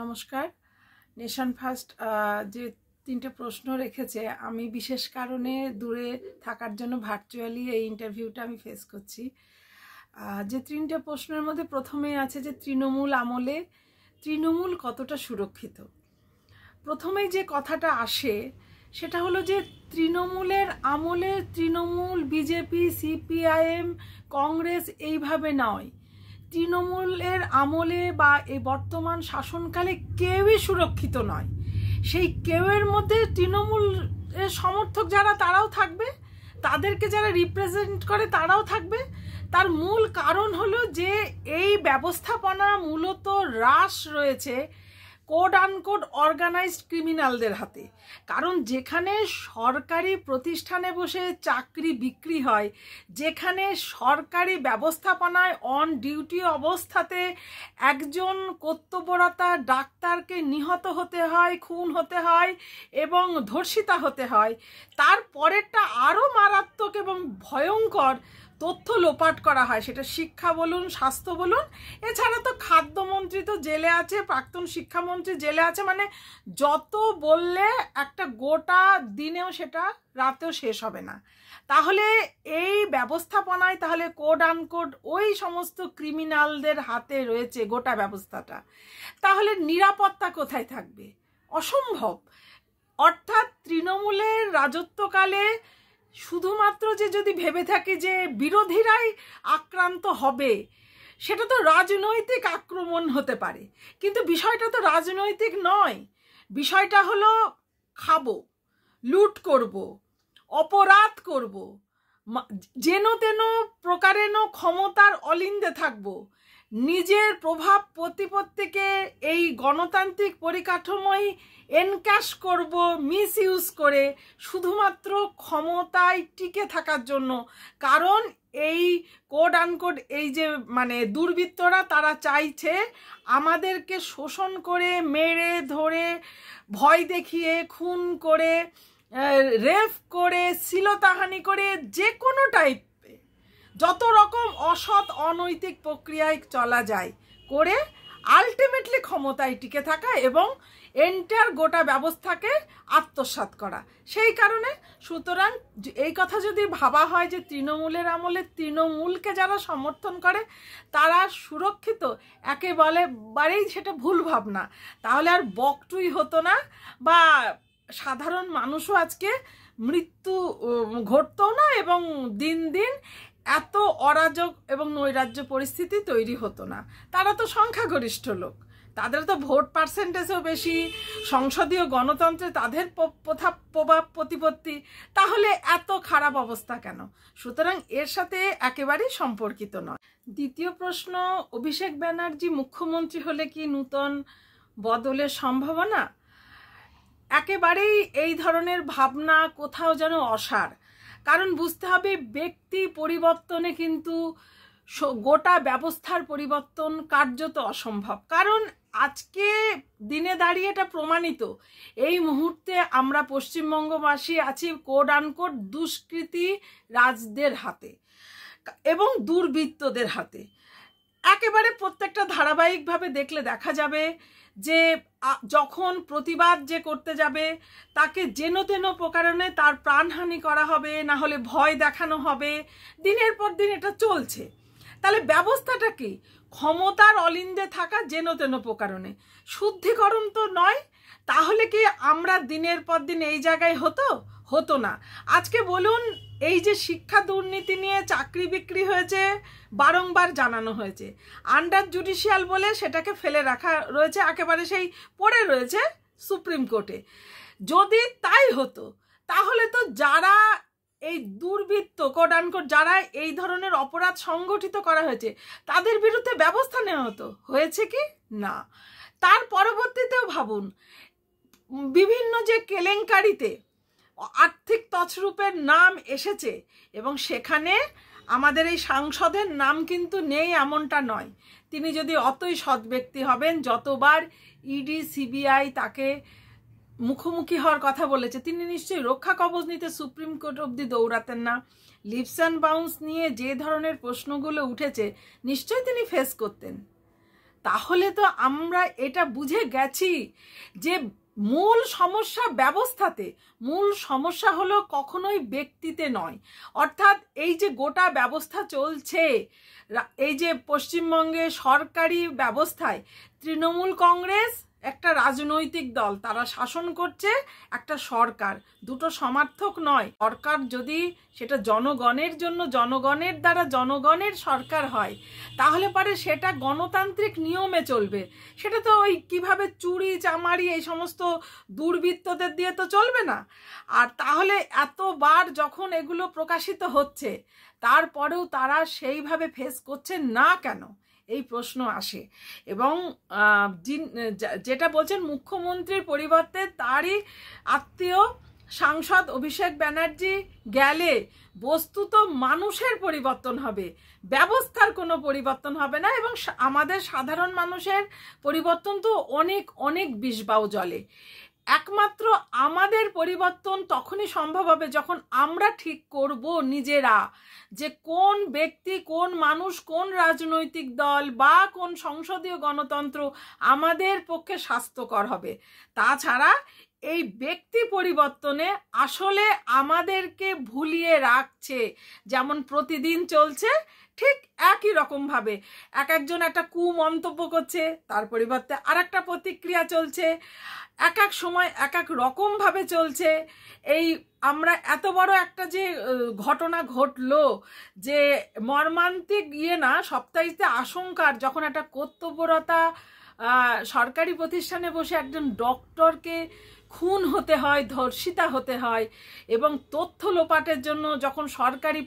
নমস্কার। Nation first যে তিনটে প্রশ্ন রেখেছে, আমি বিশেষ কারণে দূরে থাকার জন্য ভার্চুয়ালি এই ইন্টারভিউটা আমি ফেস করছি। যে তিনটে প্রশ্নের মধ্যে প্রথমেই আছে যে তৃণমূল আমলে তৃণমূল কতটা সুরক্ষিত। প্রথমেই যে কথাটা আসে সেটা হলো যে তৃণমূলের আমলে তৃণমূল, বিজেপি, সিপিআইএম, কংগ্রেস এইভাবে নয়। তৃণমূলের আমলে বা এই বর্তমান শাসনকালে কেউই সুরক্ষিত নয়। সেই কেউয়ের মধ্যে তৃণমূলের সমর্থক যারা তারাও থাকবে, তাদেরকে যারা রিপ্রেজেন্ট করে তারাও থাকবে। তার মূল কারণ হলো যে এই ব্যবস্থাপনা মূলত হ্রাস রয়েছে কোড আনকোড অর্গানাইজড ক্রিমিনালদের হাতে। কারণ যেখানে সরকারি প্রতিষ্ঠানে বসে চাকরি বিক্রি হয়, যেখানে সরকারি ব্যবস্থাপনায় অন ডিউটি অবস্থাতে একজন কর্তব্যরতা ডাক্তারকে নিহত হতে হয়, খুন হতে হয় এবং ধর্ষিতা হতে হয়, তার পরেরটা আরও মারাত্মক এবং ভয়ঙ্কর তথ্য লোপাট করা হয়। সেটা শিক্ষা বলুন, স্বাস্থ্য বলুন, এছাড়া তো খাদ্যমন্ত্রী তো জেলে আছে, প্রাক্তন শিক্ষামন্ত্রী জেলে আছে। মানে যত বললে একটা গোটা দিনেও সেটা রাতেও শেষ হবে না। তাহলে এই ব্যবস্থাপনায় তাহলে কোড আনকোড ওই সমস্ত ক্রিমিনালদের হাতে রয়েছে গোটা ব্যবস্থাটা। তাহলে নিরাপত্তা কোথায় থাকবে? অসম্ভব। অর্থাৎ তৃণমূলের রাজত্বকালে শুধুমাত্র যে যদি ভেবে থাকি যে বিরোধীরাই আক্রান্ত হবে, সেটা তো রাজনৈতিক আক্রমণ হতে পারে, কিন্তু বিষয়টা তো রাজনৈতিক নয়। বিষয়টা হলো খাবো, লুট করব, অপরাধ করব, যেন তেন প্রকারেণ ক্ষমতার অলিন্দে থাকবো, নিজের প্রভাব প্রতিপত্তিকে এই গণতান্ত্রিক পরিকাঠামোয় এনক্যাশ করব মিস ইউজ করে শুধুমাত্র ক্ষমতায় টিকে থাকার জন্য। কারণ এই কোড আনকোড এই যে মানে দুর্বৃত্তরা তারা চাইছে আমাদেরকে শোষণ করে, মেরে ধরে, ভয় দেখিয়ে, খুন করে, রেপ করে, শ্লীলতাহানি করে, যে কোনো টাইপে যত রকম অসৎ অনৈতিক প্রক্রিয়ায় চলা যায় করে আলটিমেটলি ক্ষমতায় টিকে থাকা এবং এন্টার গোটা ব্যবস্থাকে আত্মসাৎ করা। সেই কারণে সুতরাং এই কথা যদি ভাবা হয় যে তৃণমূলের আমলে তৃণমূলকে যারা সমর্থন করে তারা সুরক্ষিত, একেবারেই সেটা ভুল ভাবনা। তাহলে আর বকটুই হতো না, বা সাধারণ মানুষও আজকে মৃত্যু ঘটতো না, এবং দিন দিন এত অরাজক এবং নৈরাজ্য পরিস্থিতি তৈরি হতো না। তারা তো সংখ্যাগরিষ্ঠ লোক, তাদের তো ভোট পার্সেন্টেজও বেশি, সংসদীয় গণতন্ত্রে তাদের প্রভাব প্রতিপত্তি, তাহলে এত খারাপ অবস্থা কেন? সুতরাং এর সাথে একেবারেই সম্পর্কিত নয়। দ্বিতীয় প্রশ্ন, অভিষেক ব্যানার্জি মুখ্যমন্ত্রী হলে কি নূতন বদলের সম্ভাবনা? একেবারেই এই ধরনের ভাবনা কোথাও যেন অসার। কারণ বুঝতে হবে ব্যক্তি পরিবর্তনে কিন্তু গোটা ব্যবস্থার পরিবর্তন কার্যত অসম্ভব। কারণ আজকে দিনে দাঁড়িয়ে এটা প্রমাণিত, এই মুহূর্তে আমরা পশ্চিমবঙ্গবাসী আছি কোড আনকোড দুষ্কৃতী রাজদের হাতে এবং দুর্বৃত্তদের হাতে। একেবারে প্রত্যেকটা ধারাবাহিকভাবে দেখলে দেখা যাবে যে যখন প্রতিবাদ যে করতে যাবে তাকে যেন তেন প্রকারণে তার প্রাণহানি করা হবে, না হলে ভয় দেখানো হবে। দিনের পর দিন এটা চলছে। তাহলে ব্যবস্থাটা কি? ক্ষমতার অলিন্দে থাকা যেন তেন প্রকারণে। শুদ্ধিকরণ তো নয়। তাহলে কি আমরা দিনের পর দিন এই জায়গায় হতো না? আজকে বলুন, এই যে শিক্ষা দুর্নীতি নিয়ে চাকরি বিক্রি হয়েছে, বারংবার জানানো হয়েছে, আন্ডার জুডিশিয়াল বলে সেটাকে ফেলে রাখা রয়েছে, একেবারে সেই পড়ে রয়েছে সুপ্রিম কোর্টে। যদি তাই হতো তাহলে তো যারা এই দুর্বৃত্ত কোড আনকোড যারা এই ধরনের অপরাধ সংগঠিত করা হয়েছে তাদের বিরুদ্ধে ব্যবস্থা নেওয়া হতো। হয়েছে কি না? তার পরবর্তীতেও ভাবুন, বিভিন্ন যে কেলেঙ্কারিতে আর্থিক তছরূপের নাম এসেছে এবং সেখানে আমাদের এই সাংসদের নাম কিন্তু নেই এমনটা নয়। তিনি যদি অতই সৎ ব্যক্তি হবেন, যতবার ইডি সিবিআই তাকে মুখোমুখি হওয়ার কথা বলেছে, তিনি নিশ্চয়ই রক্ষা কবচ নিতে সুপ্রিম কোর্ট অবধি দৌড়াতেন না। লিপস অ্যান্ড বাউন্স নিয়ে যে ধরনের প্রশ্নগুলো উঠেছে নিশ্চয়ই তিনি ফেস করতেন। তাহলে তো আমরা এটা বুঝে গেছি যে মূল সমস্যা ব্যবস্থাতে, মূল সমস্যা হলো কখনোই ব্যক্তিতে নয়। অর্থাৎ এই যে গোটা ব্যবস্থা চলছে, এই যে পশ্চিমবঙ্গে সরকারি ব্যবস্থায় তৃণমূল কংগ্রেস একটা রাজনৈতিক দল, তারা শাসন করছে একটা সরকার, দুটো সমার্থক নয়। সরকার যদি সেটা জনগণের জন্য, জনগণের দ্বারা জনগণের সরকার হয়, তাহলে পারে সেটা গণতান্ত্রিক নিয়মে চলবে। সেটা তো ওই কিভাবে চুরি চামারি এই সমস্ত দুর্বৃত্তদের দিয়ে তো চলবে না। আর তাহলে এতবার যখন এগুলো প্রকাশিত হচ্ছে, তারপরেও তারা সেইভাবে ফেস করছে না কেন, এই প্রশ্ন আসে। এবং যেটা বলছেন মুখ্যমন্ত্রীর পরিবর্তে তারই আত্মীয় সাংসদ অভিষেক ব্যানার্জি গেলে বস্তুত মানুষের পরিবর্তন হবে, ব্যবস্থার কোনো পরিবর্তন হবে না। এবং আমাদের সাধারণ মানুষের পরিবর্তন তো অনেক অনেক বিষবাও জলে। একমাত্র আমাদের পরিবর্তন তখনই সম্ভব হবে যখন আমরা ঠিক করব নিজেরা যে কোন ব্যক্তি, কোন মানুষ, কোন রাজনৈতিক দল বা কোন সংসদীয় গণতন্ত্র আমাদের পক্ষে স্বাস্থ্যকর হবে। তাছাড়া এই ব্যক্তি পরিবর্তনে আসলে আমাদেরকে ভুলিয়ে রাখছে, যেমন প্রতিদিন চলছে ঠিক একই রকমভাবে একজন একটা কুমন্তব্য করছে, তার পরিবর্তে আর একটা প্রতিক্রিয়া চলছে, এক এক সময় এক এক রকমভাবে চলছে। এই আমরা এত বড় একটা যে ঘটনা ঘটলো, যে মর্মান্তিক না, সপ্তাহিতে আশঙ্কার, যখন একটা কর্তব্যরতা সরকারি প্রতিষ্ঠানে বসে একজন ডক্টরকে খুন হতে হয়, ধর্ষিতা হতে হয়, এবং তথ্য লোপাটের জন্য যখন সরকারি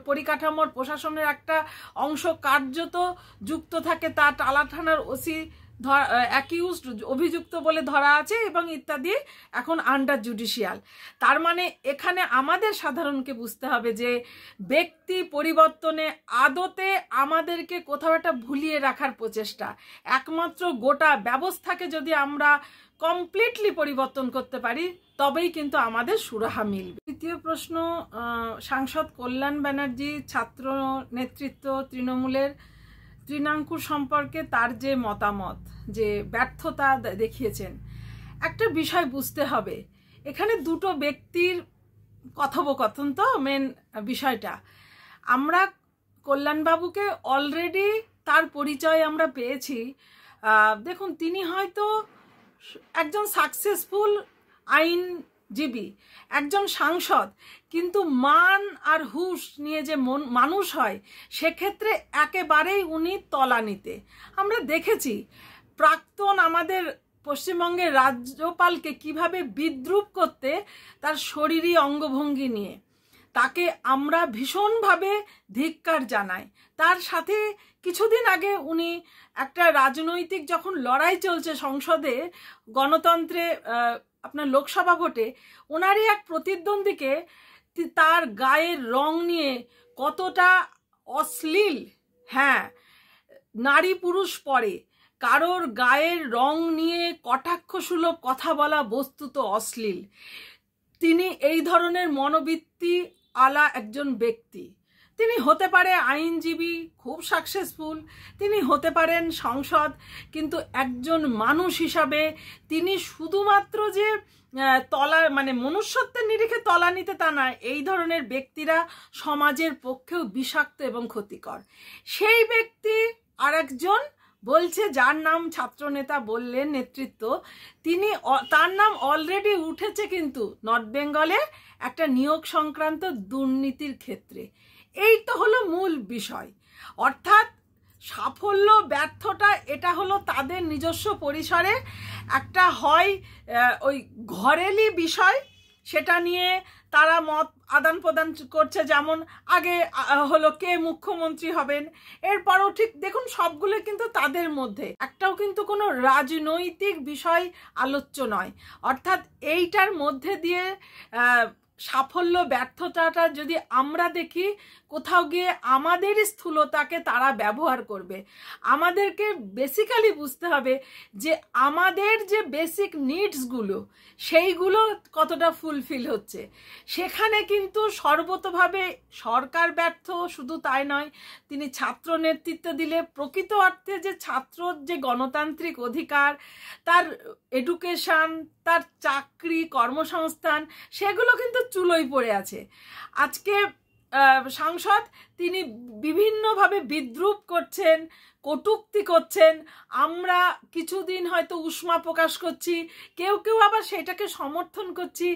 পরিকাঠামোর প্রশাসনের একটা অংশ কার্যত যুক্ত থাকে, তা টালা থানার ওসি অ্যাকিউজড, অভিযুক্ত বলে ধরা আছে এবং ইত্যাদি, এখন আন্ডার জুডিশিয়াল। তার মানে এখানে আমাদের সাধারণকে বুঝতে হবে যে ব্যক্তি পরিবর্তনে আদতে আমাদেরকে কোথাও একটা ভুলিয়ে রাখার প্রচেষ্টা। একমাত্র গোটা ব্যবস্থাকে যদি আমরা কমপ্লিটলি পরিবর্তন করতে পারি, তবেই কিন্তু আমাদের সুরাহা মিলবে। তৃতীয় প্রশ্ন, সাংসদ কল্যাণ ব্যানার্জি ছাত্র নেতৃত্ব তৃণমূলের তৃণাঙ্কুর সম্পর্কে তার যে মতামত, যে ব্যর্থতা দেখিয়েছেন। একটা বিষয় বুঝতে হবে, এখানে দুটো ব্যক্তির কথোপকথন তো মেন বিষয়টা। আমরা কল্যাণবাবুকে অলরেডি তার পরিচয় আমরা পেয়েছি। দেখুন, তিনি হয়তো একজন সাকসেসফুল আইনজীবী, একজন সাংসদ, কিন্তু মান আর হুঁশ নিয়ে যে মানুষ হয়, সেক্ষেত্রে একেবারেই উনি তলানিতে। আমরা দেখেছি প্রাক্তন আমাদের পশ্চিমবঙ্গের রাজ্যপালকে কিভাবে বিদ্রূপ করতে, তার শরীরী অঙ্গভঙ্গি নিয়ে। তাকে আমরা ভীষণভাবে ধিক্কার জানাই। তার সাথে কিছুদিন আগে উনি একটা রাজনৈতিক যখন লড়াই চলছে সংসদে, গণতন্ত্রে, আপনার লোকসভা ভোটে, ওনারই এক প্রতিদ্বন্দ্বীকে তার গায়ের রং নিয়ে কতটা অশ্লীল, হ্যাঁ, নারী পুরুষ পরে কারোর গায়ের রং নিয়ে কটাক্ষসুলভ কথা বলা বস্তুত অশ্লীল। তিনি এই ধরনের মনোবৃত্তি আলা একজন ব্যক্তি। তিনি হতে পারে আইনজীবী, খুব সাকসেসফুল, তিনি হতে পারেন সংসদ, কিন্তু একজন মানুষ হিসাবে তিনি শুধুমাত্র যে মানে মনুষ্যত্বের নিরিখে তলানিতে তা নয়, এই ধরনের ব্যক্তিরা সমাজের পক্ষেও বিষাক্ত এবং ক্ষতিকর। সেই ব্যক্তি আর একজন বলছে, যার নাম ছাত্রনেতা বললেন নেতৃত্ব, তিনি, তার নাম অলরেডি উঠেছে কিন্তু নর্থ বেঙ্গলে একটা নিয়োগ সংক্রান্ত দুর্নীতির ক্ষেত্রে। এই তো হলো মূল বিষয়। অর্থাৎ সাফল্য ব্যর্থতা এটা হলো তাদের নিজস্ব পরিসরে একটা হয় ওই ঘরেলি বিষয়, সেটা নিয়ে তারা মত আদান প্রদান করছে। যেমন আগে হলো কে মুখ্যমন্ত্রী হবেন, এরপরও ঠিক দেখুন সবগুলো কিন্তু তাদের মধ্যে, একটাও কিন্তু কোনো রাজনৈতিক বিষয় আলোচ্য নয়। অর্থাৎ এইটার মধ্যে দিয়ে সাফল্য ব্যর্থতাটা যদি আমরা দেখি, কোথাও গিয়ে আমাদের স্থূলতাকে তারা ব্যবহার করবে। আমাদেরকে বেসিক্যালি বুঝতে হবে যে আমাদের যে বেসিক নিডসগুলো সেইগুলো কতটা ফুলফিল হচ্ছে। সেখানে কিন্তু সর্বতভাবে সরকার ব্যর্থ, শুধু তাই নয়, তিনি ছাত্র নেতৃত্ব দিলে প্রকৃত অর্থে যে ছাত্রর যে গণতান্ত্রিক অধিকার, তার এডুকেশন, তার চাকরি, কর্মসংস্থান, সেগুলো কিন্তু চুলোয় পড়ে আছে। আজকে সাংসদ তিনি বিভিন্নভাবে বিদ্রূপ করছেন, কটূক্তি করছেন। আমরা কিছুদিন হয়তো উষ্মা প্রকাশ করছি, কেউ কেউ আবার সেটাকে সমর্থন করছি।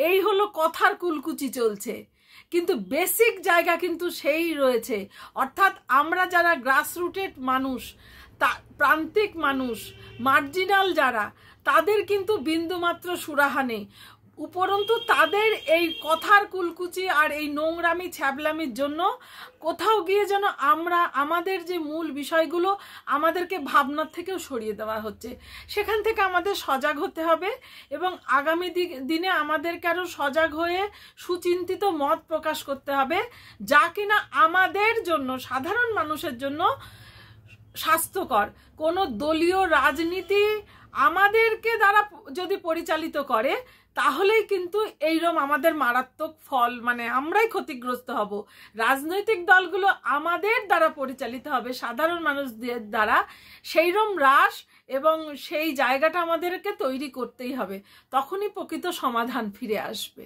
এই হলো কথার কুলকুচি চলছে, কিন্তু বেসিক জায়গা কিন্তু সেই রয়েছে। অর্থাৎ আমরা যারা গ্রাসরুটেড মানুষ, প্রান্তিক মানুষ, মার্জিনাল যারা, তাদের কিন্তু বিন্দুমাত্র সুরাহা নেই। উপরন্তু তাদের এই কথার কুলকুচি আর এই নোংরামি ছ্যাবলামির জন্য কোথাও গিয়ে যেন আমরা আমাদের যে মূল বিষয়গুলো আমাদেরকে ভাবনার থেকেও সরিয়ে দেওয়া হচ্ছে। সেখান থেকে আমাদের সজাগ হতে হবে এবং আগামী দিনে আমাদেরকে আরও সজাগ হয়ে সুচিন্তিত মত প্রকাশ করতে হবে, যা কিনা আমাদের জন্য, সাধারণ মানুষের জন্য স্বাস্থ্যকর। কোনো দলীয় রাজনীতি আমাদেরকে দ্বারা যদি পরিচালিত করে, তাহলেই কিন্তু এইরকম আমাদের মারাত্মক ফল, মানে আমরাই ক্ষতিগ্রস্ত হব। রাজনৈতিক দলগুলো আমাদের দ্বারা পরিচালিত হবে, সাধারণ মানুষদের দ্বারা। সেইরকম হ্রাস এবং সেই জায়গাটা আমাদেরকে তৈরি করতেই হবে, তখনই প্রকৃত সমাধান ফিরে আসবে।